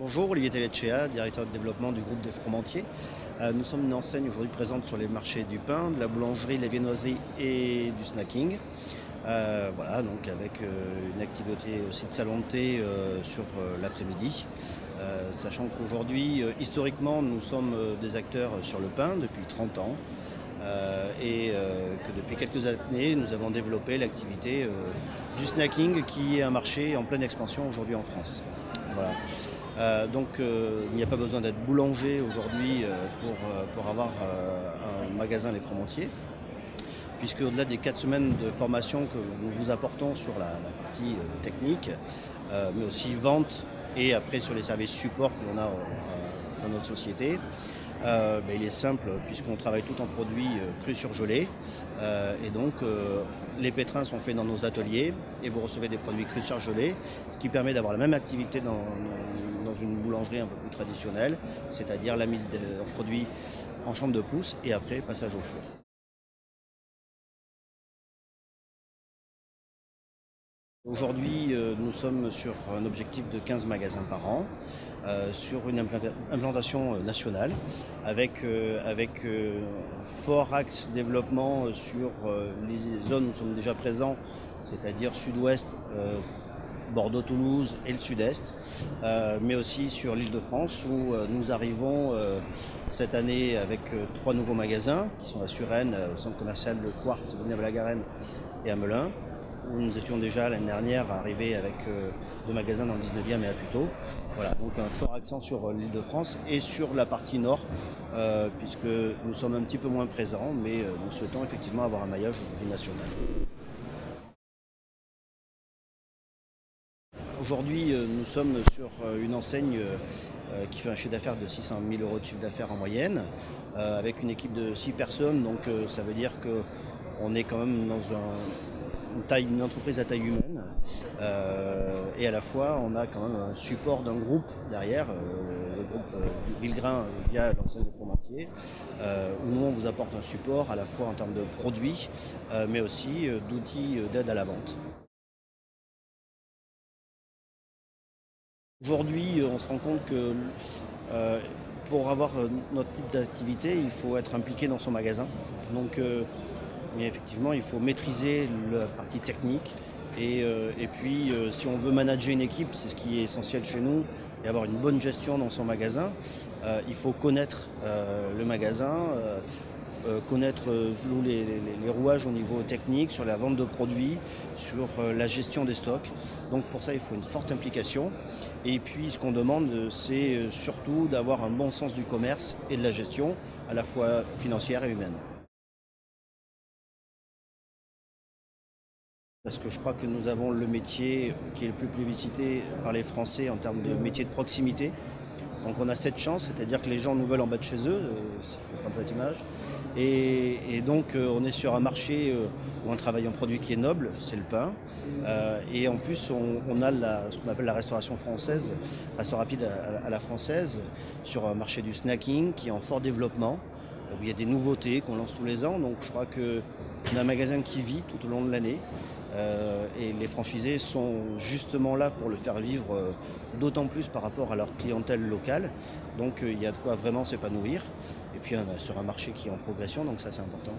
Bonjour, Olivier Telletchea, directeur de développement du groupe des Fromentiers. Nous sommes une enseigne aujourd'hui présente sur les marchés du pain, de la boulangerie, de la viennoiserie et du snacking. Voilà, donc avec une activité aussi de salon de thé sur l'après-midi. Sachant qu'aujourd'hui, historiquement, nous sommes des acteurs sur le pain depuis 30 ans. Que depuis quelques années, nous avons développé l'activité du snacking qui est un marché en pleine expansion aujourd'hui en France. Voilà. Il n'y a pas besoin d'être boulanger aujourd'hui pour avoir un magasin Les Fromentiers, puisque au-delà des 4 semaines de formation que nous vous apportons sur la partie technique, mais aussi vente et après sur les services support que l'on a dans notre société, il est simple puisqu'on travaille tout en produits crus surgelés les pétrins sont faits dans nos ateliers et vous recevez des produits crus surgelés, ce qui permet d'avoir la même activité dans une boulangerie un peu plus traditionnelle, c'est-à-dire la mise en produits en chambre de pousse et après passage au four. Aujourd'hui, nous sommes sur un objectif de 15 magasins par an, sur une implantation nationale, avec fort axe développement sur les zones où nous sommes déjà présents, c'est-à-dire sud-ouest, Bordeaux-Toulouse et le sud-est, mais aussi sur l'Île-de-France où nous arrivons cette année avec 3 nouveaux magasins qui sont à Suresnes, au centre commercial Le Quartz, Villeneuve-la-Garenne et à Melun, où nous étions déjà l'année dernière arrivés avec 2 magasins dans le 19e et à Puteaux. Voilà, donc un fort accent sur l'Île-de-France et sur la partie nord, puisque nous sommes un petit peu moins présents, mais nous souhaitons effectivement avoir un maillage aujourd'hui national. Aujourd'hui, nous sommes sur une enseigne qui fait un chiffre d'affaires de 600 000 € de chiffre d'affaires en moyenne, avec une équipe de 6 personnes, donc ça veut dire qu'on est quand même dans une entreprise à taille humaine, et à la fois on a quand même un support d'un groupe derrière, le groupe Villegrain via l'enseigne de Fromentiers, où nous on vous apporte un support à la fois en termes de produits, mais aussi d'outils d'aide à la vente. Aujourd'hui, on se rend compte que pour avoir notre type d'activité, il faut être impliqué dans son magasin. Mais effectivement, il faut maîtriser la partie technique. Puis, si on veut manager une équipe, c'est ce qui est essentiel chez nous, et avoir une bonne gestion dans son magasin, il faut connaître le magasin, connaître les rouages au niveau technique, sur la vente de produits, sur la gestion des stocks. Donc pour ça, il faut une forte implication. Et puis ce qu'on demande, c'est surtout d'avoir un bon sens du commerce et de la gestion, à la fois financière et humaine. Parce que je crois que nous avons le métier qui est le plus plébiscité par les Français en termes de métier de proximité. Donc on a cette chance, c'est-à-dire que les gens nous veulent en bas de chez eux, si je peux prendre cette image. On est sur un marché où on travaille un produit qui est noble, c'est le pain. Et en plus on a ce qu'on appelle la restauration française, restauration rapide à la française, sur un marché du snacking qui est en fort développement, où il y a des nouveautés qu'on lance tous les ans. Donc je crois qu'on a un magasin qui vit tout au long de l'année. Et les franchisés sont justement là pour le faire vivre d'autant plus par rapport à leur clientèle locale. Donc il y a de quoi vraiment s'épanouir. Et puis sur un marché qui est en progression, donc ça c'est important.